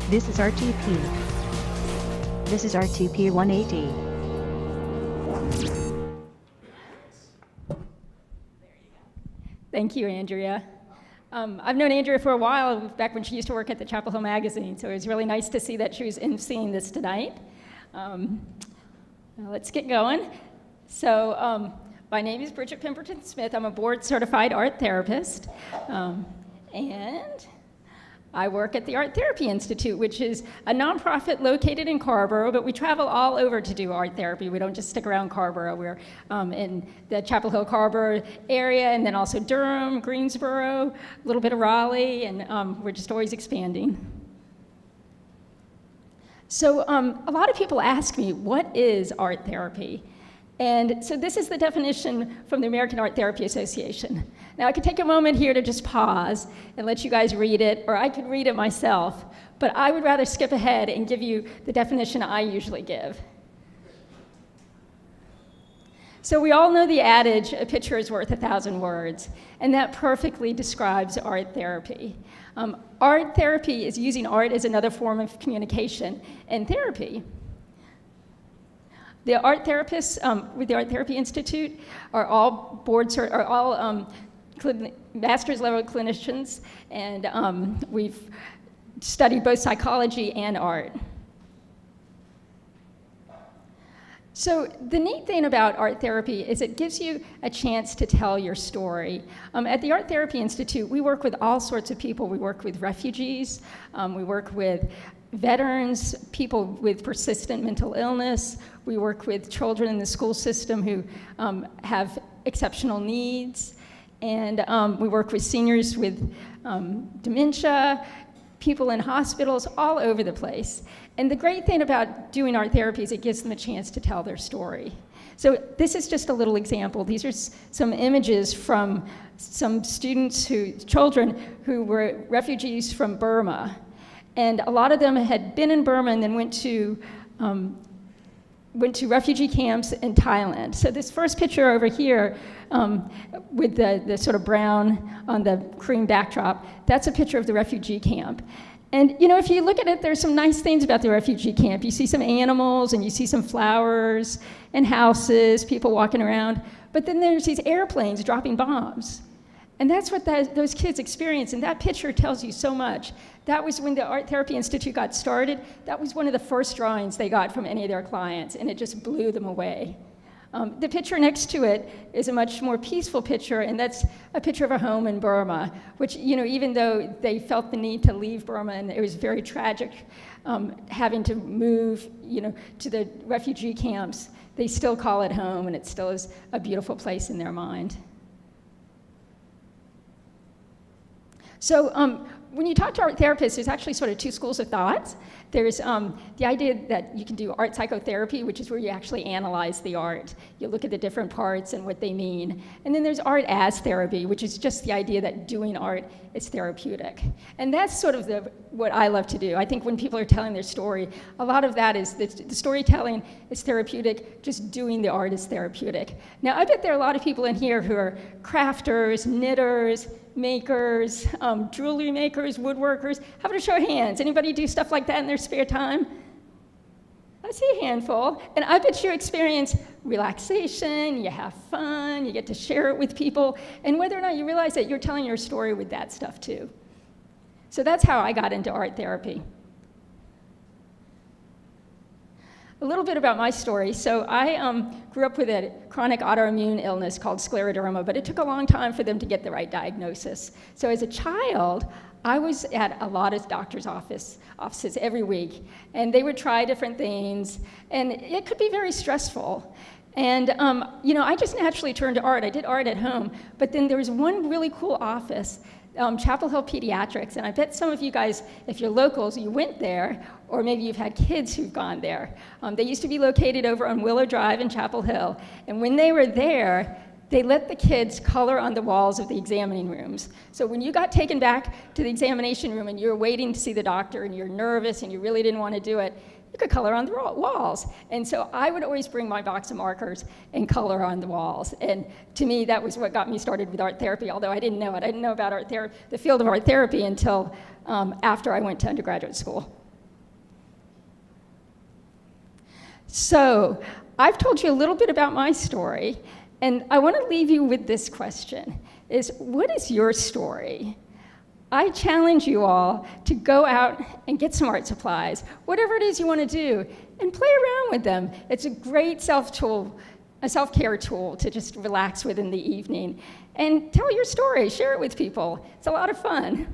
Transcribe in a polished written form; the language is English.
This is RTP. This is RTP 180. Thank you, Andrea. I've known Andrea for a while, back when she used to work at the Chapel Hill magazine, so it was really nice to see that she was emceeing this tonight. Let's get going. So, my name is Bridget Pemberton-Smith. I'm a board-certified art therapist, and I work at the Art Therapy Institute, which is a nonprofit located in Carrboro, but we travel all over to do art therapy. We don't just stick around Carrboro. We're in the Chapel Hill, Carrboro area, and then also Durham, Greensboro, a little bit of Raleigh, and we're just always expanding. So a lot of people ask me, what is art therapy? And so this is the definition from the American Art Therapy Association. Now, I could take a moment here to just pause and let you guys read it, or I could read it myself, but I would rather skip ahead and give you the definition I usually give. So we all know the adage, a picture is worth 1,000 words, and that perfectly describes art therapy. Art therapy is using art as another form of communication and therapy. The art therapists with the Art Therapy Institute are all master's level clinicians, and we've studied both psychology and art. So the neat thing about art therapy is it gives you a chance to tell your story. At the Art Therapy Institute, we work with all sorts of people. We work with refugees, we work with veterans, people with persistent mental illness. We work with children in the school system who have exceptional needs. And we work with seniors with dementia, people in hospitals, all over the place. And the great thing about doing art therapy is it gives them a chance to tell their story. So this is just a little example. These are some images from some children who were refugees from Burma. And a lot of them had been in Burma and then went to refugee camps in Thailand. So this first picture over here with the sort of brown on the cream backdrop, that's a picture of the refugee camp. And you know, if you look at it, there's some nice things about the refugee camp. You see some animals and you see some flowers and houses, people walking around. But then there's these airplanes dropping bombs. And that's what those kids experience, and that picture tells you so much. That was when the Art Therapy Institute got started. That was one of the first drawings they got from any of their clients, and it just blew them away. The picture next to it is a much more peaceful picture, and that's a picture of a home in Burma, which, you know, even though they felt the need to leave Burma, and it was very tragic having to move, you know, to the refugee camps, they still call it home, and it still is a beautiful place in their mind. So when you talk to art therapists, there's actually sort of two schools of thought. There's the idea that you can do art psychotherapy, which is where you actually analyze the art. You look at the different parts and what they mean. And then there's art as therapy, which is just the idea that doing art is therapeutic. And that's sort of what I love to do. I think when people are telling their story, a lot of that is the storytelling is therapeutic, just doing the art is therapeutic. Now, I bet there are a lot of people in here who are crafters, knitters, makers, jewelry makers, woodworkers. How about a show of hands? Anybody do stuff like that in their spare time? I see a handful. And I bet you experience relaxation, you have fun, you get to share it with people, and whether or not you realize that you're telling your story with that stuff too. So that's how I got into art therapy. A little bit about my story. So I grew up with a chronic autoimmune illness called scleroderma, but it took a long time for them to get the right diagnosis. So as a child, I was at a lot of doctors' offices every week, and they would try different things, and it could be very stressful. And you know, I just naturally turned to art. I did art at home, but then there was one really cool office, Chapel Hill Pediatrics, and I bet some of you guys, if you're locals, you went there, or maybe you've had kids who've gone there. They used to be located over on Willow Drive in Chapel Hill, and when they were there, they let the kids color on the walls of the examining rooms. So when you got taken back to the examination room and you were waiting to see the doctor and you're nervous and you really didn't want to do it, you could color on the walls. And so I would always bring my box of markers and color on the walls. And to me, that was what got me started with art therapy, although I didn't know it. I didn't know about art therapy, the field of art therapy, until after I went to undergraduate school. So I've told you a little bit about my story, and I want to leave you with this question, is what is your story? I challenge you all to go out and get some art supplies, whatever it is you want to do, and play around with them. It's a great self-care tool to just relax with in the evening. And tell your story, share it with people. It's a lot of fun.